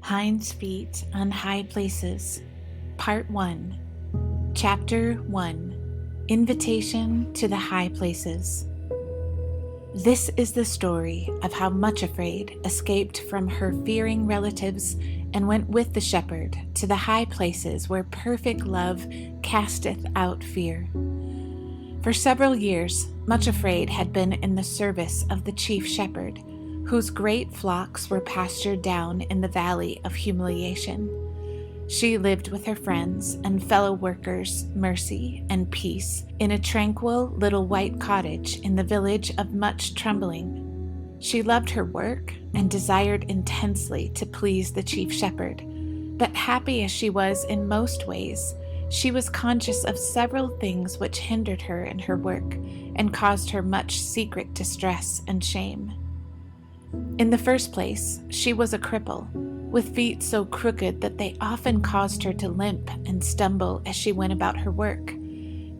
Hindsfeet on High Places, Part 1, Chapter 1, Invitation to the High Places. This is the story of how Muchafraid escaped from her fearing relatives and went with the shepherd to the high places where perfect love casteth out fear. For several years, Muchafraid had been in the service of the chief shepherd, whose great flocks were pastured down in the valley of humiliation. She lived with her friends and fellow workers, Mercy and Peace, in a tranquil little white cottage in the village of Much Trembling. She loved her work and desired intensely to please the chief shepherd, but happy as she was in most ways, she was conscious of several things which hindered her in her work and caused her much secret distress and shame. In the first place, she was a cripple, with feet so crooked that they often caused her to limp and stumble as she went about her work.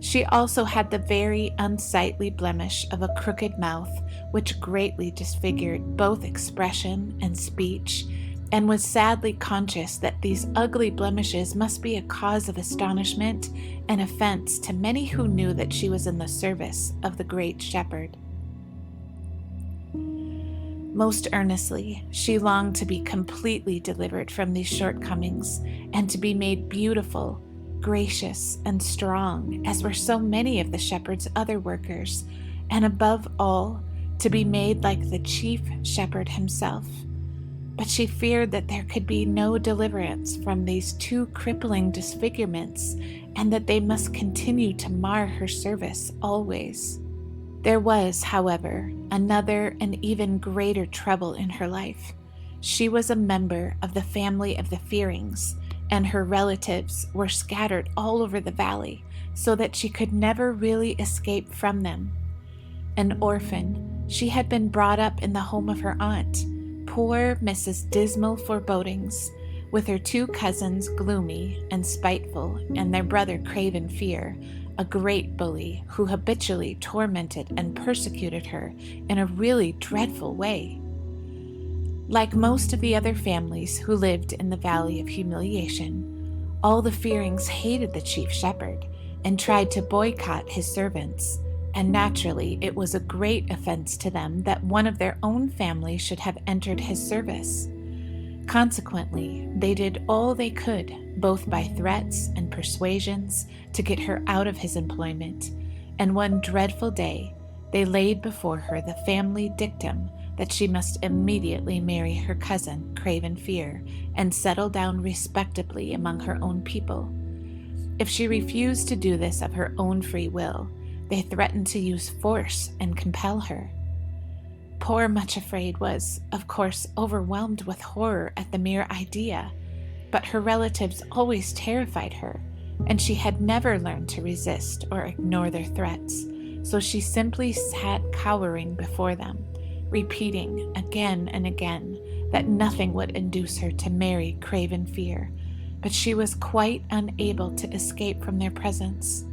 She also had the very unsightly blemish of a crooked mouth, which greatly disfigured both expression and speech, and was sadly conscious that these ugly blemishes must be a cause of astonishment and offense to many who knew that she was in the service of the great shepherd. Most earnestly, she longed to be completely delivered from these shortcomings and to be made beautiful, gracious, and strong, as were so many of the shepherd's other workers, and above all, to be made like the chief shepherd himself. But she feared that there could be no deliverance from these two crippling disfigurements, and that they must continue to mar her service always. There was, however, another and even greater trouble in her life. She was a member of the family of the Fearings, and her relatives were scattered all over the valley, so that she could never really escape from them. An orphan, she had been brought up in the home of her aunt, poor Mrs. Dismal Forebodings, with her two cousins Gloomy and Spiteful, and their brother Craven Fear, a great bully who habitually tormented and persecuted her in a really dreadful way. Like most of the other families who lived in the Valley of Humiliation, all the Fearings hated the chief shepherd and tried to boycott his servants, and naturally it was a great offense to them that one of their own family should have entered his service. Consequently, they did all they could, both by threats and persuasions, to get her out of his employment, and one dreadful day they laid before her the family dictum that she must immediately marry her cousin, Craven Fear, and settle down respectably among her own people. If she refused to do this of her own free will, they threatened to use force and compel her. Poor Muchafraid was, of course, overwhelmed with horror at the mere idea, but her relatives always terrified her, and she had never learned to resist or ignore their threats, so she simply sat cowering before them, repeating again and again that nothing would induce her to marry Craven Fear, but she was quite unable to escape from their presence.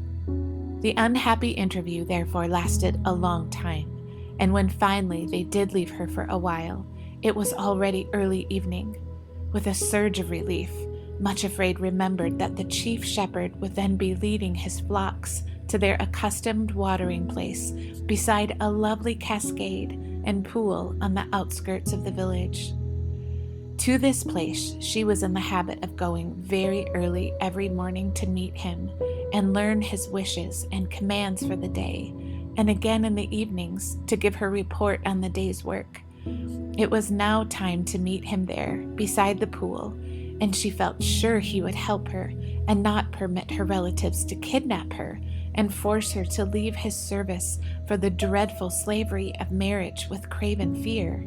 The unhappy interview therefore lasted a long time, and when finally they did leave her for a while, it was already early evening. With a surge of relief, Muchafraid remembered that the chief shepherd would then be leading his flocks to their accustomed watering place beside a lovely cascade and pool on the outskirts of the village. To this place she was in the habit of going very early every morning to meet him and learn his wishes and commands for the day, and again in the evenings to give her report on the day's work. It was now time to meet him there, beside the pool, and she felt sure he would help her and not permit her relatives to kidnap her and force her to leave his service for the dreadful slavery of marriage with Craven Fear.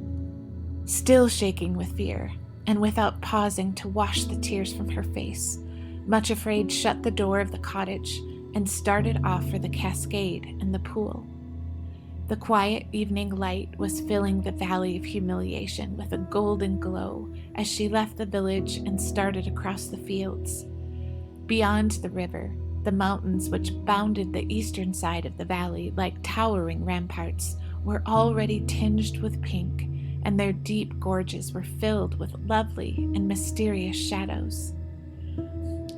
Still shaking with fear, and without pausing to wash the tears from her face, Muchafraid shut the door of the cottage and started off for the cascade and the pool. The quiet evening light was filling the Valley of Humiliation with a golden glow as she left the village and started across the fields. Beyond the river, the mountains which bounded the eastern side of the valley like towering ramparts were already tinged with pink, and their deep gorges were filled with lovely and mysterious shadows.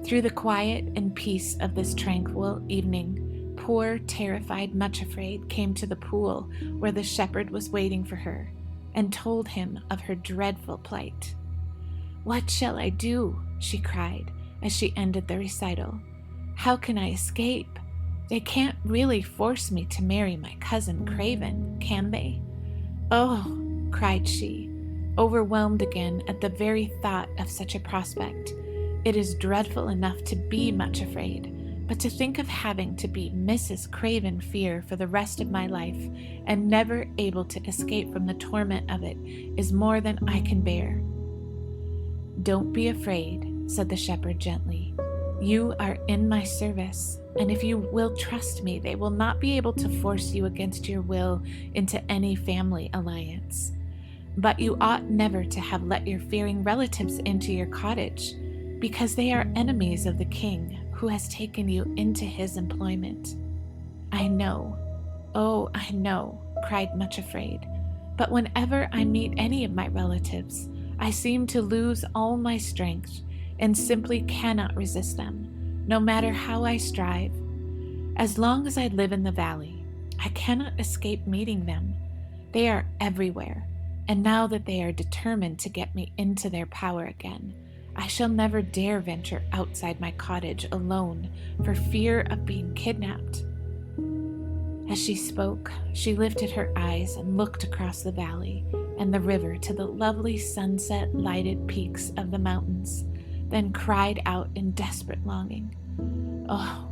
Through the quiet and peace of this tranquil evening, poor, terrified Muchafraid came to the pool where the shepherd was waiting for her, and told him of her dreadful plight. "What shall I do?" she cried as she ended the recital. "How can I escape? They can't really force me to marry my cousin Craven, can they?" "Oh," cried she, overwhelmed again at the very thought of such a prospect. "It is dreadful enough to be Muchafraid, but to think of having to be Mrs. Craven Fear for the rest of my life, and never able to escape from the torment of it, is more than I can bear." "Don't be afraid," said the shepherd gently. "You are in my service, and if you will trust me, they will not be able to force you against your will into any family alliance. But you ought never to have let your fearing relatives into your cottage, because they are enemies of the king, who has taken you into his employment." "I know, oh, I know," cried Muchafraid, "but whenever I meet any of my relatives, I seem to lose all my strength and simply cannot resist them, no matter how I strive. As long as I live in the valley, I cannot escape meeting them. They are everywhere, and now that they are determined to get me into their power again, I shall never dare venture outside my cottage alone for fear of being kidnapped." As she spoke, she lifted her eyes and looked across the valley and the river to the lovely sunset-lighted peaks of the mountains, then cried out in desperate longing, "Oh,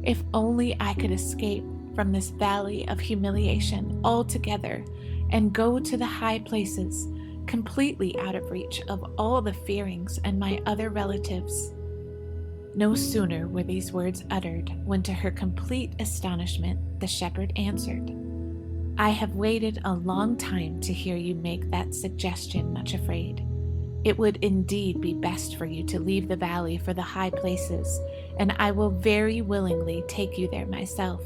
if only I could escape from this valley of humiliation altogether and go to the high places, completely out of reach of all the Fearings and my other relatives." No sooner were these words uttered when, to her complete astonishment, the shepherd answered, "I have waited a long time to hear you make that suggestion, Muchafraid. It would indeed be best for you to leave the valley for the high places, and I will very willingly take you there myself.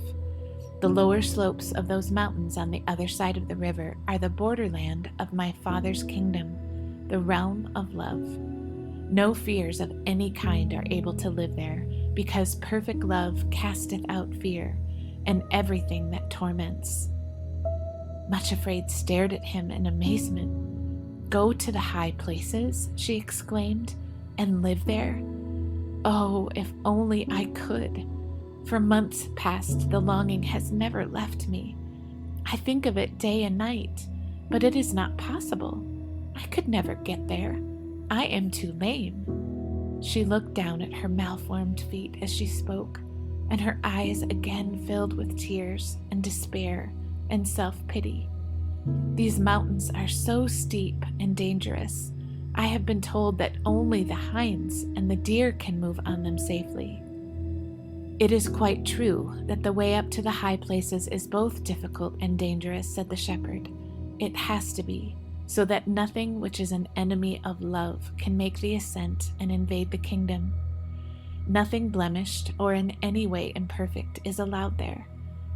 The lower slopes of those mountains on the other side of the river are the borderland of my father's kingdom, the realm of love. No fears of any kind are able to live there, because perfect love casteth out fear, and everything that torments." Muchafraid stared at him in amazement. "Go to the high places?" she exclaimed, "and live there? Oh, if only I could! For months past, the longing has never left me. I think of it day and night, but it is not possible. I could never get there. I am too lame." She looked down at her malformed feet as she spoke, and her eyes again filled with tears and despair and self-pity. "These mountains are so steep and dangerous. I have been told that only the hinds and the deer can move on them safely." "It is quite true that the way up to the high places is both difficult and dangerous," said the shepherd. "It has to be, so that nothing which is an enemy of love can make the ascent and invade the kingdom. Nothing blemished or in any way imperfect is allowed there,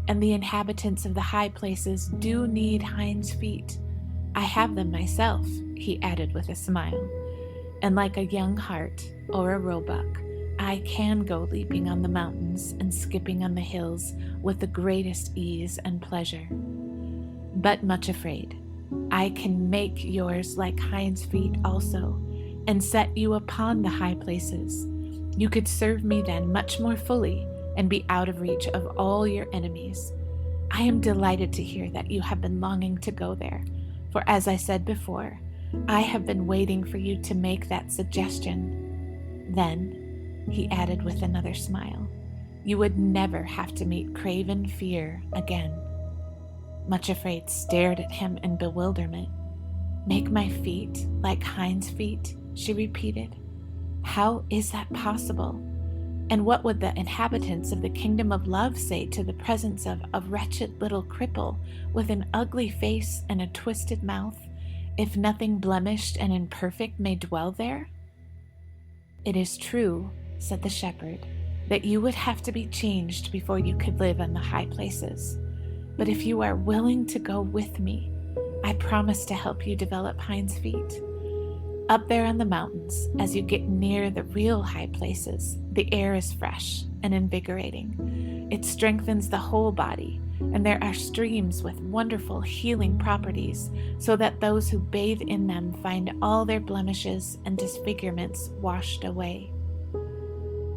and the inhabitants of the high places do need hinds' feet. I have them myself," he added with a smile, "and like a young hart or a roebuck, I can go leaping on the mountains and skipping on the hills with the greatest ease and pleasure. But Muchafraid, I can make yours like hinds' feet also, and set you upon the high places. You could serve me then much more fully, and be out of reach of all your enemies. I am delighted to hear that you have been longing to go there, for as I said before, I have been waiting for you to make that suggestion. Then," he added with another smile, "you would never have to meet Craven Fear again." Muchafraid stared at him in bewilderment. "Make my feet like hinds' feet?" she repeated. "How is that possible? And what would the inhabitants of the kingdom of love say to the presence of a wretched little cripple with an ugly face and a twisted mouth, if nothing blemished and imperfect may dwell there?" "It is true," said the shepherd, "that you would have to be changed before you could live on the high places. But if you are willing to go with me, I promise to help you develop hinds feet. Up there on the mountains, as you get near the real high places, the air is fresh and invigorating. It strengthens the whole body, and there are streams with wonderful healing properties, so that those who bathe in them find all their blemishes and disfigurements washed away.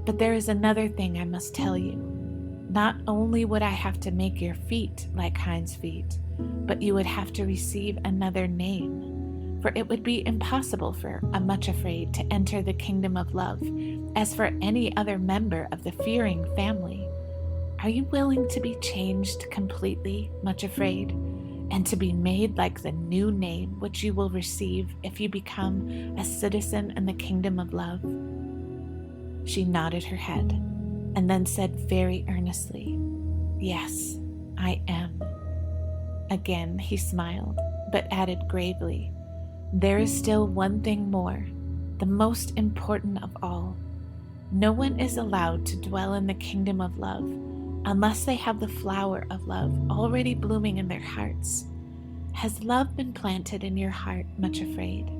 But there is another thing I must tell you. Not only would I have to make your feet like hinds feet, but you would have to receive another name. For it would be impossible for a muchafraid to enter the kingdom of love, as for any other member of the fearing family. Are you willing to be changed completely, muchafraid, and to be made like the new name which you will receive if you become a citizen in the kingdom of love? She nodded her head, and then said very earnestly, "Yes, I am." Again he smiled, but added gravely, "There is still one thing more, the most important of all. No one is allowed to dwell in the kingdom of love unless they have the flower of love already blooming in their hearts. Has love been planted in your heart, muchafraid?"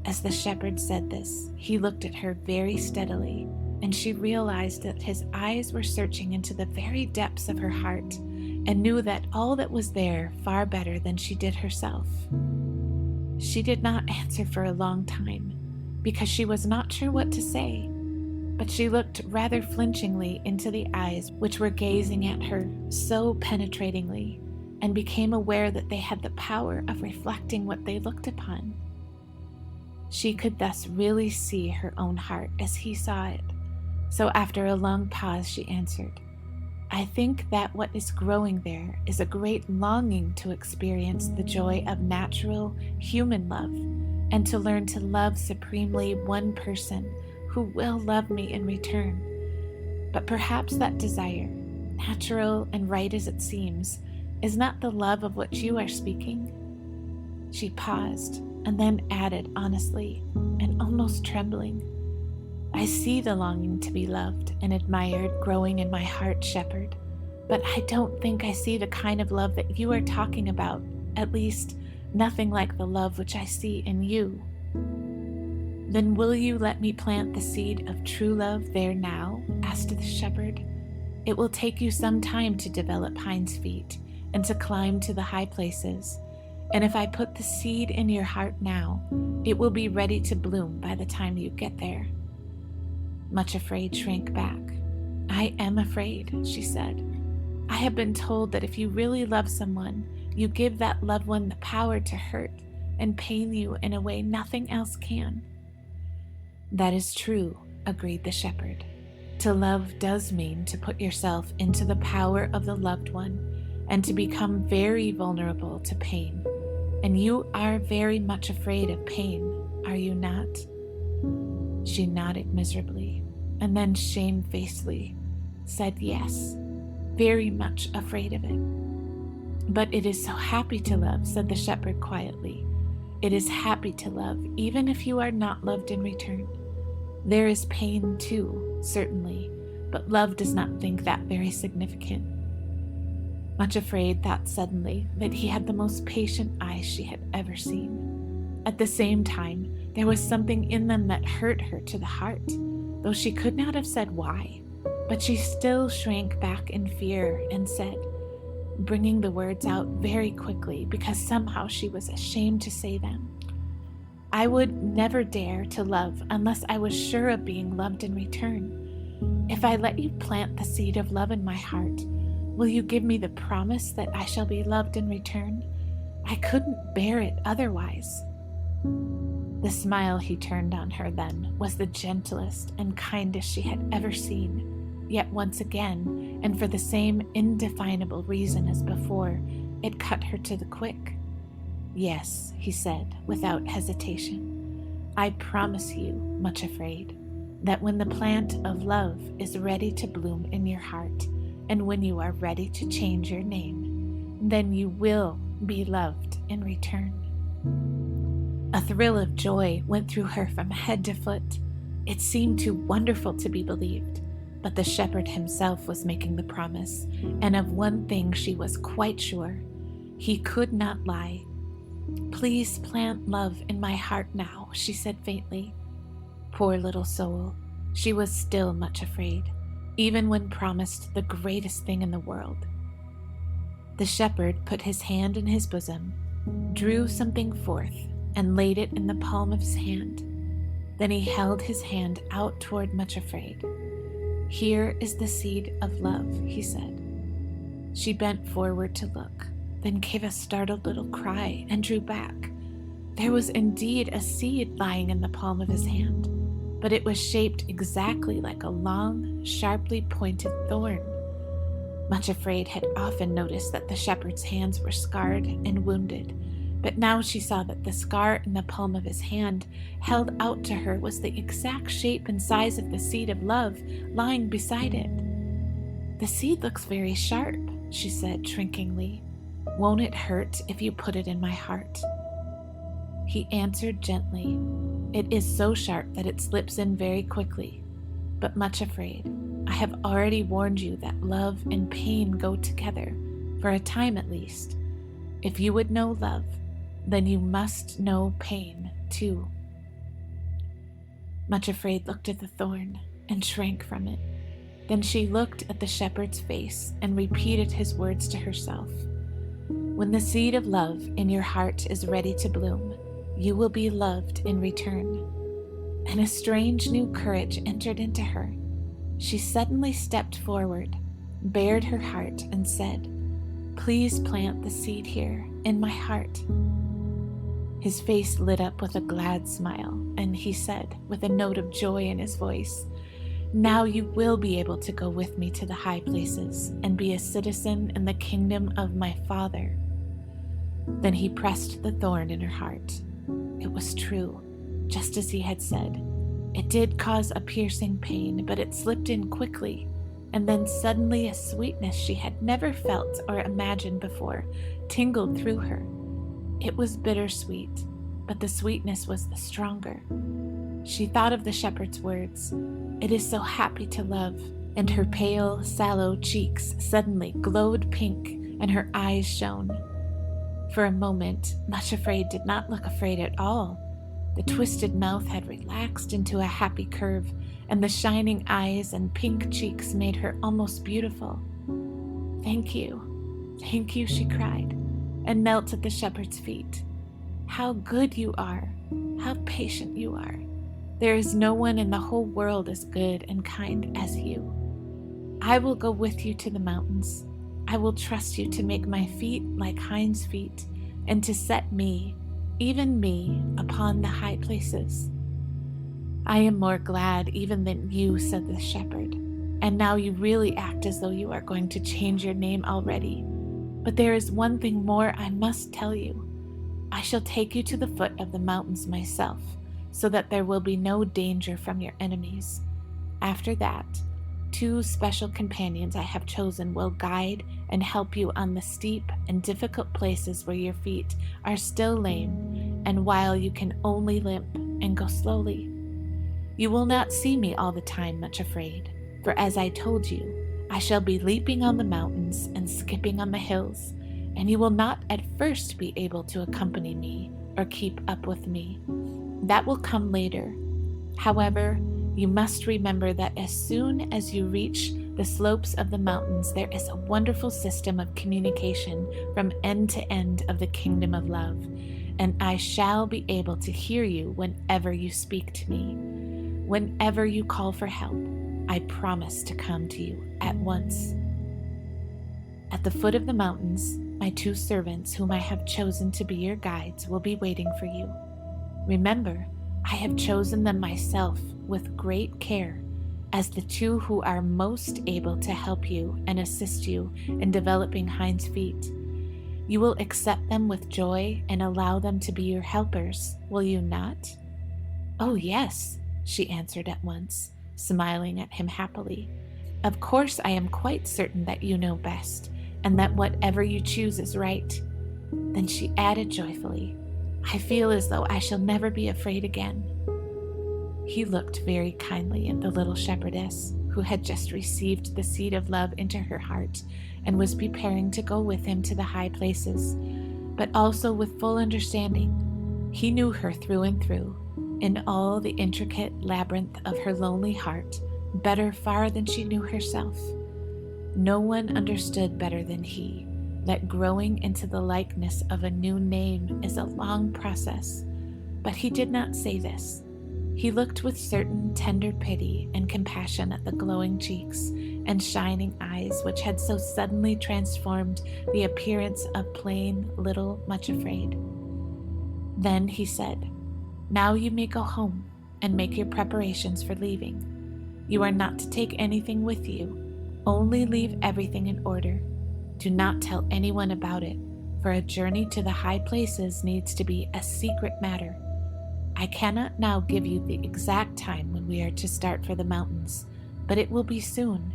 As the shepherd said this, he looked at her very steadily, and she realized that his eyes were searching into the very depths of her heart, and knew that all that was there far better than she did herself. She did not answer for a long time, because she was not sure what to say, but she looked rather flinchingly into the eyes which were gazing at her so penetratingly, and became aware that they had the power of reflecting what they looked upon. She could thus really see her own heart as he saw it, so after a long pause she answered, "I think that what is growing there is a great longing to experience the joy of natural human love, and to learn to love supremely one person who will love me in return. But perhaps that desire, natural and right as it seems, is not the love of which you are speaking." She paused, and then added honestly, and almost trembling, "I see the longing to be loved and admired growing in my heart, shepherd, but I don't think I see the kind of love that you are talking about, at least nothing like the love which I see in you." "Then will you let me plant the seed of true love there now?" asked the shepherd. "It will take you some time to develop hinds feet and to climb to the high places, and if I put the seed in your heart now, it will be ready to bloom by the time you get there." Muchafraid shrank back. "I am afraid," she said. "I have been told that if you really love someone, you give that loved one the power to hurt and pain you in a way nothing else can." "That is true," agreed the shepherd. "To love does mean to put yourself into the power of the loved one and to become very vulnerable to pain. And you are very much afraid of pain, are you not?" She nodded miserably, and then shamefacedly said yes, very much afraid of it. "But it is so happy to love," said the shepherd quietly. "It is happy to love, even if you are not loved in return. There is pain too, certainly, but love does not think that very significant." Muchafraid thought suddenly that he had the most patient eyes she had ever seen. At the same time, there was something in them that hurt her to the heart, though she could not have said why. But she still shrank back in fear and said, bringing the words out very quickly because somehow she was ashamed to say them, "I would never dare to love unless I was sure of being loved in return. If I let you plant the seed of love in my heart, will you give me the promise that I shall be loved in return? I couldn't bear it otherwise." The smile he turned on her then was the gentlest and kindest she had ever seen. Yet once again, and for the same indefinable reason as before, it cut her to the quick. "Yes," he said without hesitation, "I promise you, muchafraid, that when the plant of love is ready to bloom in your heart, and when you are ready to change your name, then you will be loved in return." A thrill of joy went through her from head to foot. It seemed too wonderful to be believed, but the shepherd himself was making the promise, and of one thing she was quite sure. He could not lie. "Please plant love in my heart now," she said faintly. Poor little soul, she was still much afraid, even when promised the greatest thing in the world. The shepherd put his hand in his bosom, drew something forth, and laid it in the palm of his hand. Then he held his hand out toward Muchafraid. "Here is the seed of love," he said. She bent forward to look, then gave a startled little cry and drew back. There was indeed a seed lying in the palm of his hand, but it was shaped exactly like a long, sharply pointed thorn. Muchafraid had often noticed that the shepherd's hands were scarred and wounded, but now she saw that the scar in the palm of his hand held out to her was the exact shape and size of the seed of love lying beside it. "The seed looks very sharp," she said shrinkingly. "Won't it hurt if you put it in my heart?" He answered gently, "It is so sharp that it slips in very quickly. But Muchafraid, I have already warned you that love and pain go together, for a time at least. If you would know love, then you must know pain too." Muchafraid looked at the thorn and shrank from it. Then she looked at the shepherd's face and repeated his words to herself. "When the seed of love in your heart is ready to bloom, you will be loved in return." And a strange new courage entered into her. She suddenly stepped forward, bared her heart, and said, "Please plant the seed here in my heart." His face lit up with a glad smile, and he said, with a note of joy in his voice, "Now you will be able to go with me to the high places and be a citizen in the kingdom of my Father." Then he pressed the thorn in her heart. It was true, just as he had said. It did cause a piercing pain, but it slipped in quickly, and then suddenly a sweetness she had never felt or imagined before tingled through her. It was bittersweet, but the sweetness was the stronger. She thought of the shepherd's words, "It is so happy to love," and her pale, sallow cheeks suddenly glowed pink and her eyes shone. For a moment, Muchafraid did not look afraid at all. The twisted mouth had relaxed into a happy curve, and the shining eyes and pink cheeks made her almost beautiful. "Thank you, she cried, and knelt at the shepherd's feet. "How good you are! How patient you are! There is no one in the whole world as good and kind as you. I will go with you to the mountains. I will trust you to make my feet like Hinds' feet, and to set me, even me, upon the high places." "I am more glad even than you," said the shepherd. "And now you really act as though you are going to change your name already. But there is one thing more I must tell you. I shall take you to the foot of the mountains myself, so that there will be no danger from your enemies. After that, 2 special companions I have chosen will guide and help you on the steep and difficult places where your feet are still lame, and while you can only limp and go slowly. You will not see me all the time, Muchafraid, for as I told you, I shall be leaping on the mountains and skipping on the hills, and you will not at first be able to accompany me or keep up with me. That will come later. However, you must remember that as soon as you reach the slopes of the mountains, there is a wonderful system of communication from end to end of the kingdom of love, and I shall be able to hear you whenever you speak to me. Whenever you call for help, I promise to come to you at once. At the foot of the mountains, my 2 servants whom I have chosen to be your guides will be waiting for you. Remember, I have chosen them myself with great care as the 2 who are most able to help you and assist you in developing Hinds' feet. You will accept them with joy and allow them to be your helpers, will you not?" "Oh, yes," she answered at once, smiling at him happily. "Of course I am quite certain that you know best, and that whatever you choose is right." Then she added joyfully, "I feel as though I shall never be afraid again." He looked very kindly at the little shepherdess, who had just received the seed of love into her heart and was preparing to go with him to the high places, but also with full understanding. He knew her through and through, in all the intricate labyrinth of her lonely heart, better far than she knew herself. No one understood better than he that growing into the likeness of a new name is a long process, but he did not say this. He looked with certain tender pity and compassion at the glowing cheeks and shining eyes which had so suddenly transformed the appearance of plain little Muchafraid. Then he said, "Now you may go home and make your preparations for leaving. You are not to take anything with you. Only leave everything in order. Do not tell anyone about it, for a journey to the high places needs to be a secret matter. I cannot now give you the exact time when we are to start for the mountains, but it will be soon,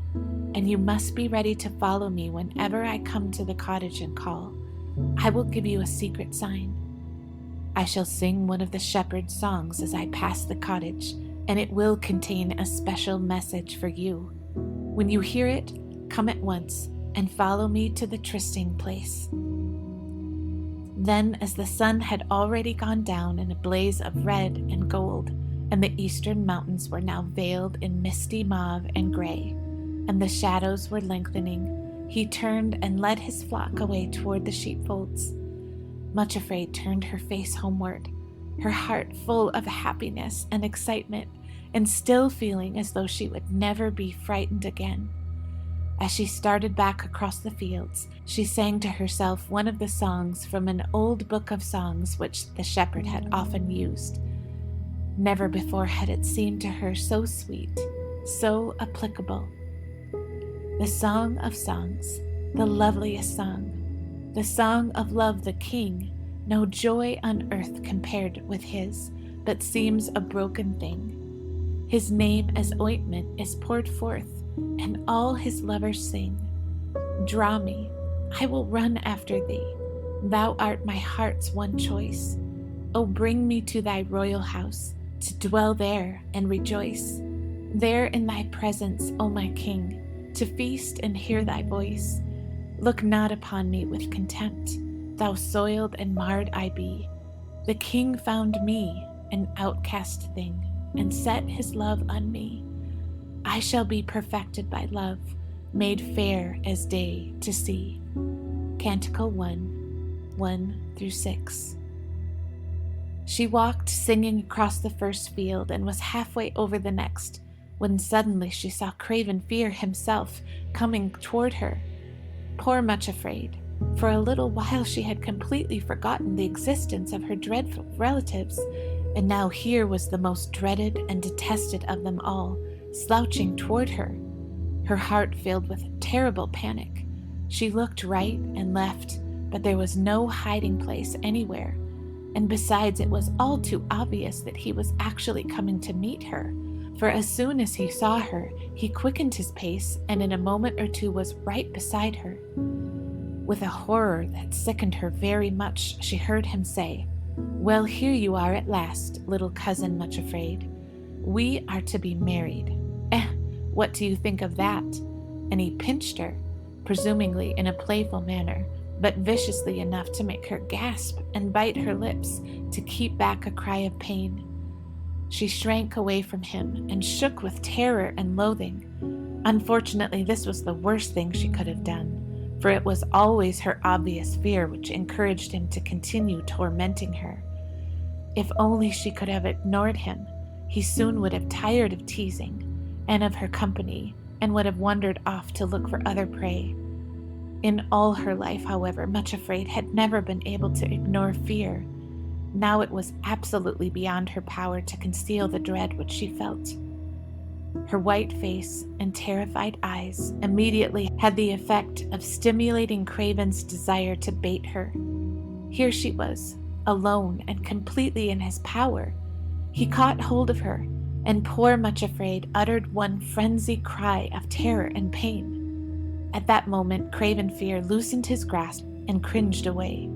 and you must be ready to follow me whenever I come to the cottage and call. I will give you a secret sign. I shall sing one of the shepherd's songs as I pass the cottage, and it will contain a special message for you. When you hear it, come at once and follow me to the trysting place." Then, as the sun had already gone down in a blaze of red and gold, and the eastern mountains were now veiled in misty mauve and gray, and the shadows were lengthening, he turned and led his flock away toward the sheepfolds. Muchafraid turned her face homeward, her heart full of happiness and excitement, and still feeling as though she would never be frightened again. As she started back across the fields, she sang to herself one of the songs from an old book of songs which the shepherd had often used. Never before had it seemed to her so sweet, so applicable. The Song of Songs, the loveliest song, the song of love the king, no joy on earth compared with his, but seems a broken thing. His name as ointment is poured forth, and all his lovers sing. Draw me, I will run after thee. Thou art my heart's one choice. O bring me to thy royal house, to dwell there and rejoice. There in thy presence, O my king, to feast and hear thy voice. Look not upon me with contempt, thou soiled and marred I be. The king found me, an outcast thing, and set his love on me. I shall be perfected by love, made fair as day to see. Canticle 1, 1-6. She walked singing across the first field and was halfway over the next, when suddenly she saw Craven Fear himself coming toward her. Poor Muchafraid. For a little while she had completely forgotten the existence of her dreadful relatives, and now here was the most dreaded and detested of them all, slouching toward her. Her heart filled with terrible panic. She looked right and left, but there was no hiding place anywhere, and besides it was all too obvious that he was actually coming to meet her, for as soon as he saw her, he quickened his pace and in a moment or two was right beside her. With a horror that sickened her very much, she heard him say, "Well, here you are at last, little cousin Muchafraid. We are to be married. What do you think of that?" And he pinched her, presumably in a playful manner, but viciously enough to make her gasp and bite her lips to keep back a cry of pain. She shrank away from him and shook with terror and loathing. Unfortunately, this was the worst thing she could have done, for it was always her obvious fear which encouraged him to continue tormenting her. If only she could have ignored him, he soon would have tired of teasing and of her company, and would have wandered off to look for other prey. In all her life, however, Muchafraid had never been able to ignore fear. Now it was absolutely beyond her power to conceal the dread which she felt. Her white face and terrified eyes immediately had the effect of stimulating Craven's desire to bait her. Here she was, alone and completely in his power. He caught hold of her, and poor Muchafraid uttered one frenzied cry of terror and pain. At that moment, Craven Fear loosened his grasp and cringed away.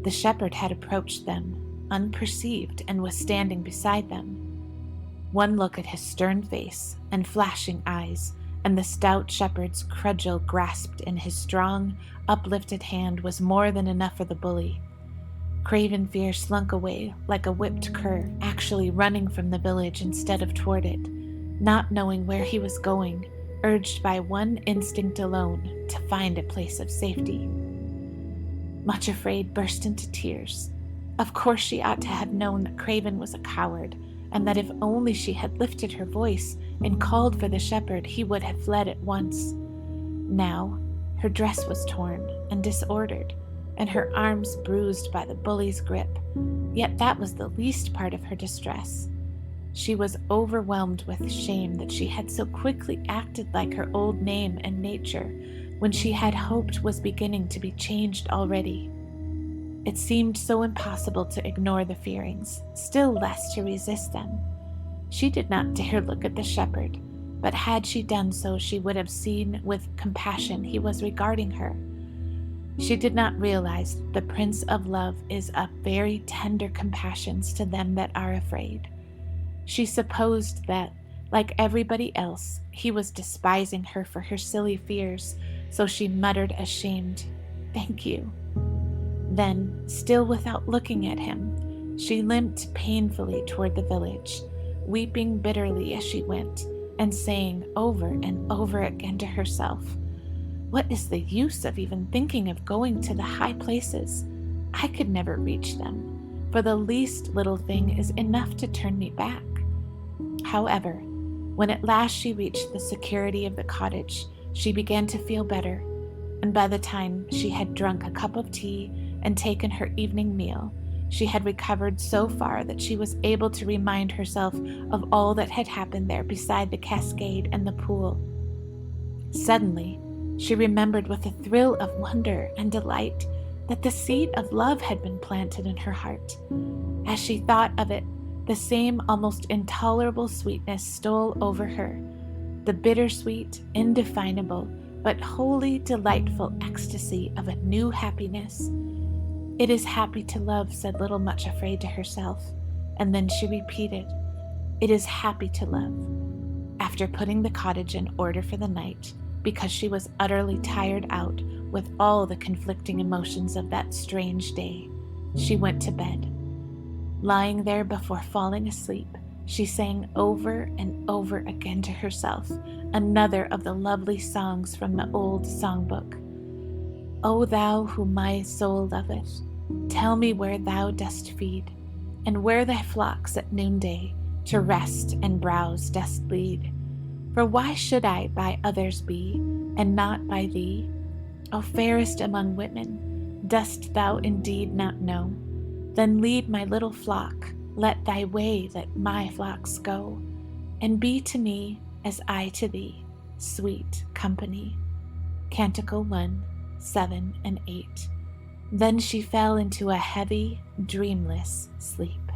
The shepherd had approached them, unperceived, and was standing beside them. One look at his stern face and flashing eyes, and the stout shepherd's cudgel grasped in his strong, uplifted hand was more than enough for the bully. Craven Fear slunk away like a whipped cur, actually running from the village instead of toward it, not knowing where he was going, urged by one instinct alone, to find a place of safety. Muchafraid burst into tears. Of course she ought to have known that Craven was a coward, and that if only she had lifted her voice and called for the shepherd, he would have fled at once. Now, her dress was torn and disordered, and her arms bruised by the bully's grip, yet that was the least part of her distress. She was overwhelmed with shame that she had so quickly acted like her old name and nature, when she had hoped was beginning to be changed already. It seemed so impossible to ignore the fearings, still less to resist them. She did not dare look at the shepherd, but had she done so, she would have seen with compassion he was regarding her. She did not realize that the Prince of Love is of very tender compassions to them that are afraid. She supposed that, like everybody else, he was despising her for her silly fears, so she muttered ashamed, "Thank you." Then, still without looking at him, she limped painfully toward the village, weeping bitterly as she went, and saying over and over again to herself, "What is the use of even thinking of going to the high places? I could never reach them, for the least little thing is enough to turn me back." However, when at last she reached the security of the cottage, she began to feel better, and by the time she had drunk a cup of tea and taken her evening meal, she had recovered so far that she was able to remind herself of all that had happened there beside the cascade and the pool. Suddenly, she remembered with a thrill of wonder and delight that the seed of love had been planted in her heart. As she thought of it, the same almost intolerable sweetness stole over her, the bittersweet, indefinable, but wholly delightful ecstasy of a new happiness. "It is happy to love," said little Muchafraid to herself, and then she repeated, "It is happy to love," after putting the cottage in order for the night, because she was utterly tired out with all the conflicting emotions of that strange day. She went to bed. Lying there before falling asleep, she sang over and over again to herself another of the lovely songs from the old songbook. "O thou whom my soul loveth, tell me where thou dost feed, and where thy flocks at noonday to rest and browse dost lead. For why should I by others be, and not by thee? O fairest among women, dost thou indeed not know? Then lead my little flock, let thy way that my flocks go, and be to me as I to thee, sweet company." Canticle 1, 7 and 8. Then she fell into a heavy, dreamless sleep.